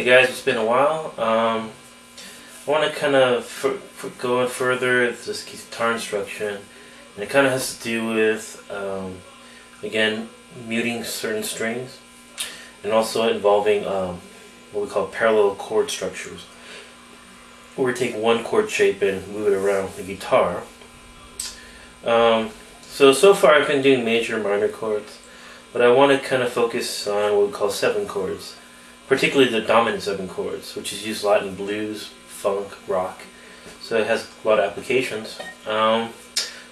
Hey guys, it's been a while. I want to kind of go on further this guitar instruction, and it kind of has to do with again muting certain strings, and also involving what we call parallel chord structures, where we take one chord shape and move it around the guitar. So far I've been doing major and minor chords, but I want to kind of focus on what we call 7 chords, particularly the dominant 7 chords, which is used a lot in blues, funk, rock. So it has a lot of applications. So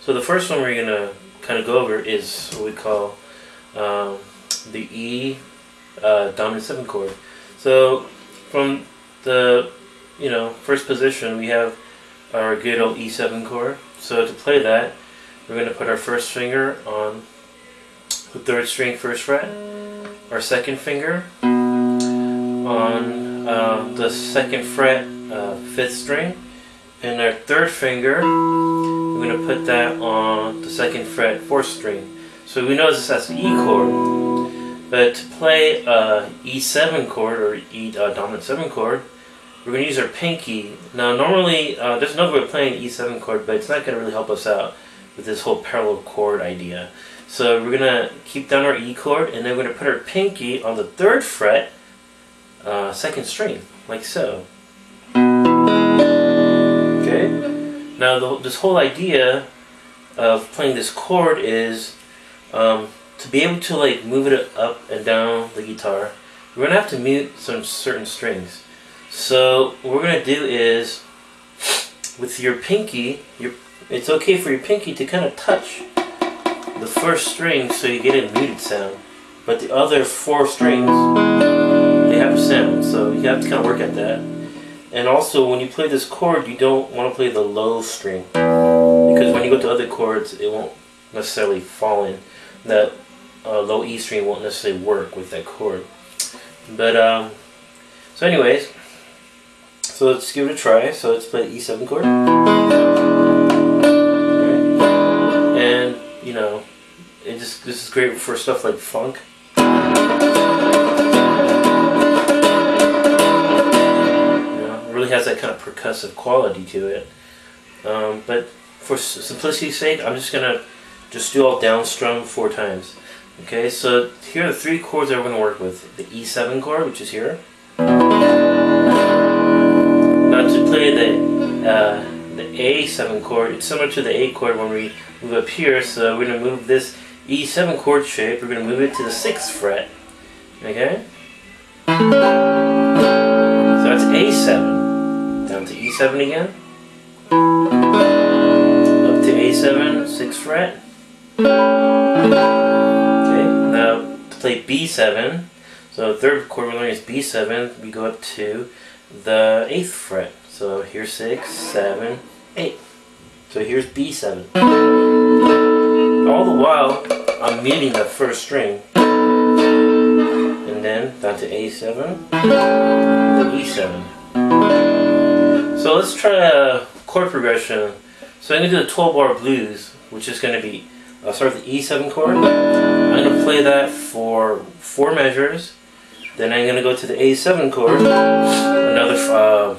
the first one we're going to kind of go over is what we call the E dominant 7 chord. So from the first position, we have our good old E7 chord. So to play that, we're going to put our first finger on the 3rd string 1st fret, our 2nd finger on the 2nd fret 5th string, and our 3rd finger we're going to put that on the 2nd fret 4th string. So we know this as the E chord, but to play E7 chord or E dominant 7 chord, we're going to use our pinky. Now normally there's another way of playing an E7 chord, but it's not going to really help us out with this whole parallel chord idea. So we're going to keep down our E chord, and then we're going to put our pinky on the 3rd fret 2nd string, like so. Okay. Now this whole idea of playing this chord is to be able to move it up and down the guitar, we're going to have to mute some certain strings. So what we're going to do is, with your pinky, it's okay for your pinky to kind of touch the 1st string so you get a muted sound, but the other 4 strings, they have a sound, so you have to kind of work at that. And also when you play this chord, you don't want to play the low string, because when you go to other chords, it won't necessarily fall in. That low E string won't necessarily work with that chord. But so anyways, so let's give it a try. So let's play the E7 chord. And this is great for stuff like funk. It really has that kind of percussive quality to it. But for simplicity's sake, I'm just gonna do all down strum 4 times. Okay, so here are the 3 chords that we're gonna work with: the E7 chord, which is here. Now to play the A7 chord, it's similar to the A chord when we move up here. So we're going to move this E7 chord shape, we're going to move it to the 6th fret. Okay? So that's A7. Down to E7 again. Up to A7, 6th fret. Okay, now to play B7, so the 3rd chord we're learning is B7, we go up to the 8th fret. So here's 6, 7, 8. So here's B7. All the while, I'm muting that 1st string. And then down to A7, E7. So let's try a chord progression. So I'm going to do the 12-bar blues, which is going to be, I'll start with the E7 chord. I'm going to play that for 4 measures. Then I'm going to go to the A7 chord, another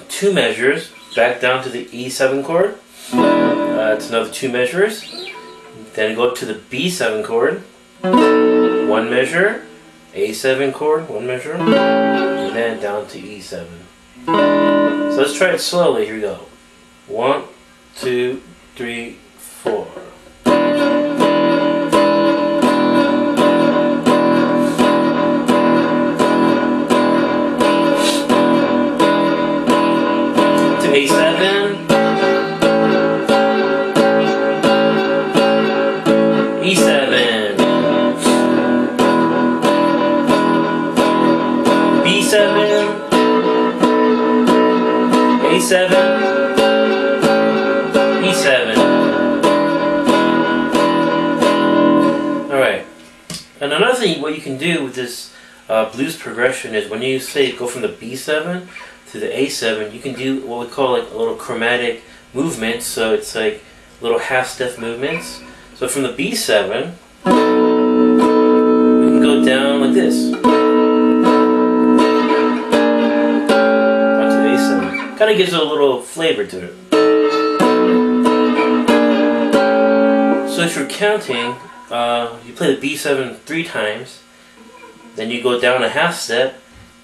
2 measures, back down to the E7 chord. It's another 2 measures. Then go up to the B7 chord, 1 measure, A7 chord, 1 measure, and then down to E7. So let's try it slowly. Here we go. 1, 2, 3, 4. A7, E7, B7, A7, E7. Alright, and another thing what you can do with this blues progression is when you say go from the B7 to the A7, you can do what we call a little chromatic movement. So it's like little half-step movements. So from the B7, we can go down like this. kind of gives it a little flavor to it. So if you're counting, you play the B7 3 times, then you go down a half step,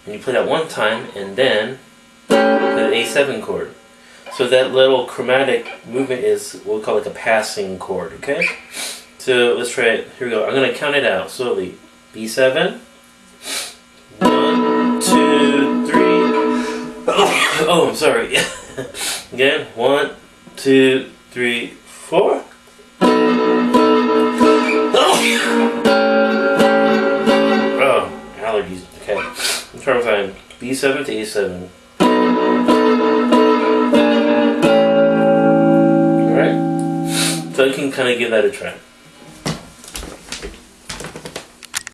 and you play that 1 time, and then play the A7 chord. So that little chromatic movement is what we call like a passing chord, okay? So let's try it. Here we go. I'm going to count it out slowly. B7. 1, 2, 3. Oh, I'm sorry. Again. 1, 2, 3, 4. Oh, allergies. Okay. Let's try one time. B7 to A7. Alright? So you can kind of give that a try.